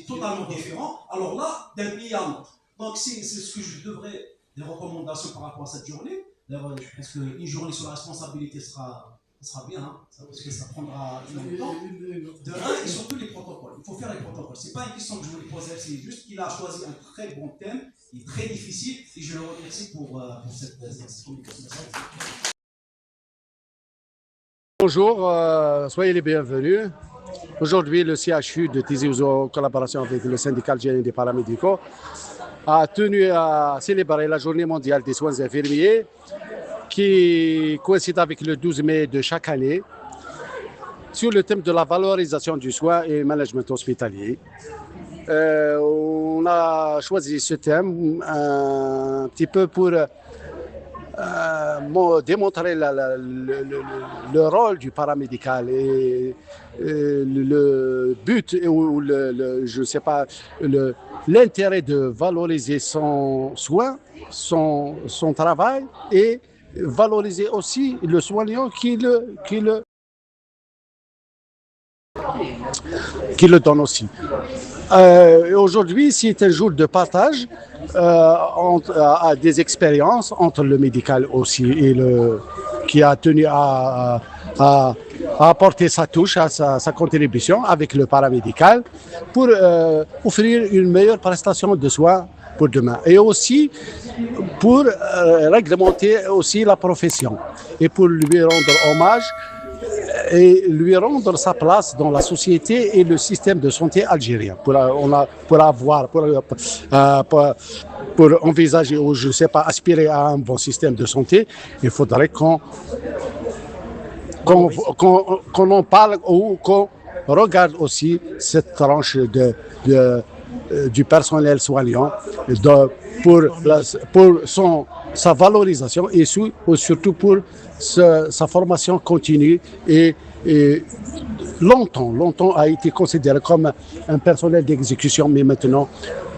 totalement différent, alors là, d'un pays à l'autre. Donc c'est ce que je devrais, des recommandations par rapport à cette journée. D'ailleurs, je pense qu'une journée sur la responsabilité sera bien, hein, parce que ça prendra du temps. De un, et surtout les protocoles. Il faut faire les protocoles. Ce n'est pas une question que je voulais poser, c'est juste qu'il a choisi un très bon thème, qui est très difficile, et je le remercie pour cette communication. Bonjour, soyez les bienvenus. Aujourd'hui, le CHU de Tizi Ouzou, en collaboration avec le syndicat algérien des paramédicaux, a tenu à célébrer la journée mondiale des soins infirmiers qui coïncide avec le 12 mai de chaque année sur le thème de la valorisation du soin et management hospitalier. On a choisi ce thème un petit peu pour démontrer le rôle du paramédical et le but ou je sais pas, l'intérêt de valoriser son soin, son travail et valoriser aussi le soignant qui le donne aussi. Aujourd'hui, c'est un jour de partage à des expériences entre le médical aussi et qui a tenu à apporter sa touche, sa contribution avec le paramédical pour offrir une meilleure prestation de soins pour demain. Et aussi pour réglementer aussi la profession et pour lui rendre hommage et lui rendre sa place dans la société et le système de santé algérien. Pour envisager ou je ne sais pas, aspirer à un bon système de santé, il faudrait qu'on en parle ou qu'on regarde aussi cette tranche du personnel soignant pour sa valorisation et surtout pour sa formation continue et longtemps a été considéré comme un personnel d'exécution, mais maintenant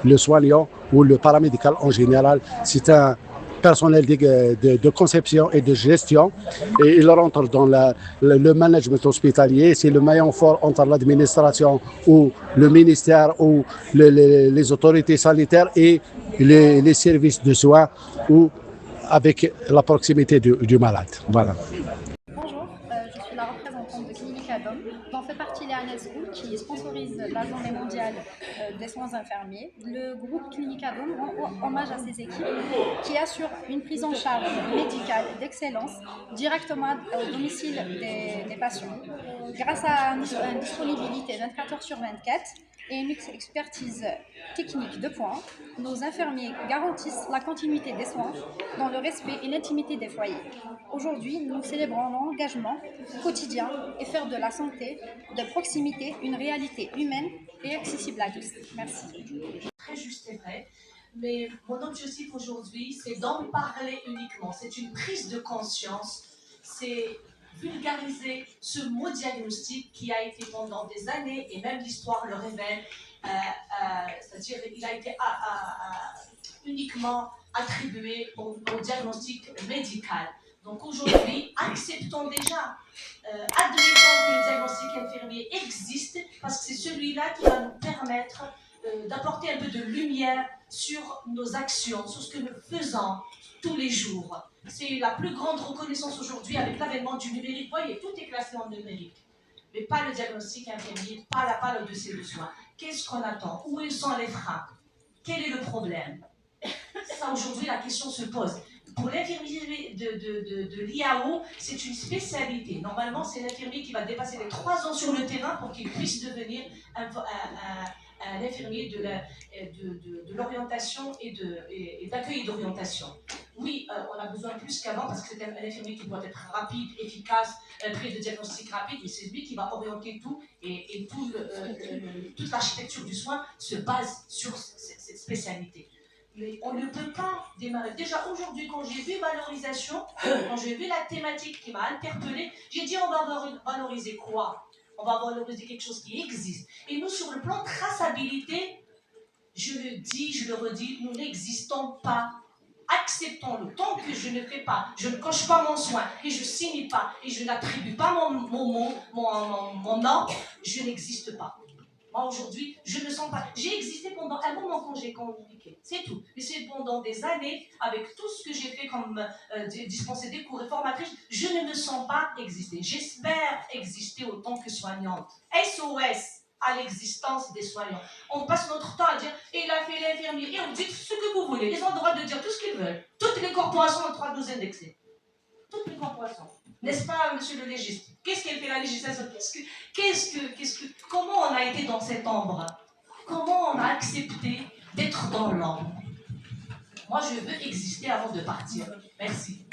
le soignant ou le paramédical en général, c'est un personnel de conception et de gestion et il rentre dans le management hospitalier. C'est le maillon fort entre l'administration ou le ministère ou les autorités sanitaires et les services de soins ou avec la proximité du malade. Voilà. Bonjour, je suis la représentante de Clinicadom, dont fait partie l'ANS Group qui sponsorise la journée mondiale des soins infirmiers. Le groupe Clinicadom rend hommage à ses équipes qui assurent une prise en charge médicale d'excellence directement au domicile des patients. Grâce à une disponibilité 24 heures sur 24 et une expertise technique de pointe, nos infirmiers garantissent la continuité des soins dans le respect et l'intimité des foyers. Aujourd'hui, nous célébrons l'engagement quotidien et faire de la santé de proximité une réalité humaine et accessible à tous. Merci. Très juste et vrai, mais mon objectif aujourd'hui, c'est d'en parler uniquement. C'est une prise de conscience, c'est vulgariser ce mot diagnostic qui a été pendant des années, et même l'histoire le révèle, c'est-à-dire il a été uniquement attribué au diagnostic médical. Donc aujourd'hui, acceptons déjà, admettons que le diagnostic infirmier existe, parce que c'est celui-là qui va nous permettre d'apporter un peu de lumière sur nos actions, sur ce que nous faisons tous les jours. C'est la plus grande reconnaissance aujourd'hui avec l'avènement du numérique. Vous voyez, tout est classé en numérique. Mais pas le diagnostic infirmier, pas le dossier de soins. Qu'est-ce qu'on attend? Où sont les freins? Quel est le problème? Ça, aujourd'hui, la question se pose. Pour l'infirmier de l'IAO, c'est une spécialité. Normalement, c'est l'infirmier qui va dépasser les 3 ans sur le terrain pour qu'il puisse devenir un infirmier de l'orientation et d'accueil d'orientation. Oui, on a besoin plus qu'avant parce que c'est un infirmier qui doit être rapide, efficace, prise de diagnostic rapide, mais c'est lui qui va orienter tout et toute l'architecture du soin se base sur cette spécialité. Mais on ne peut pas démarrer. Déjà aujourd'hui, quand j'ai vu valorisation, quand j'ai vu la thématique qui m'a interpellée, j'ai dit on va valoriser quoi? On va valoriser quelque chose qui existe. Et nous, sur le plan traçabilité, je le dis, je le redis, nous n'existons pas. Acceptons-le. Tant que je ne fais pas, je ne coche pas mon soin et je ne signe pas et je n'attribue pas mon nom, je n'existe pas. Moi, aujourd'hui, je ne me sens pas... J'ai existé pendant un moment quand j'ai communiqué, c'est tout. Mais c'est pendant des années, avec tout ce que j'ai fait comme dispenser des cours et formatrice, je ne me sens pas exister. J'espère exister autant que soignante. SOS à l'existence des soignants. On passe notre temps à dire « il a fait l'infirmier » et on dit ce que vous voulez. Ils ont le droit de dire tout ce qu'ils veulent. Toutes les corporations ont 3/12 indexées. Toutes les corporations. N'est-ce pas, monsieur le légiste? Qu'est-ce qu'elle fait la législation? Comment on a été dans cette ombre? Comment on a accepté d'être dans l'ombre? Moi, je veux exister avant de partir. Merci.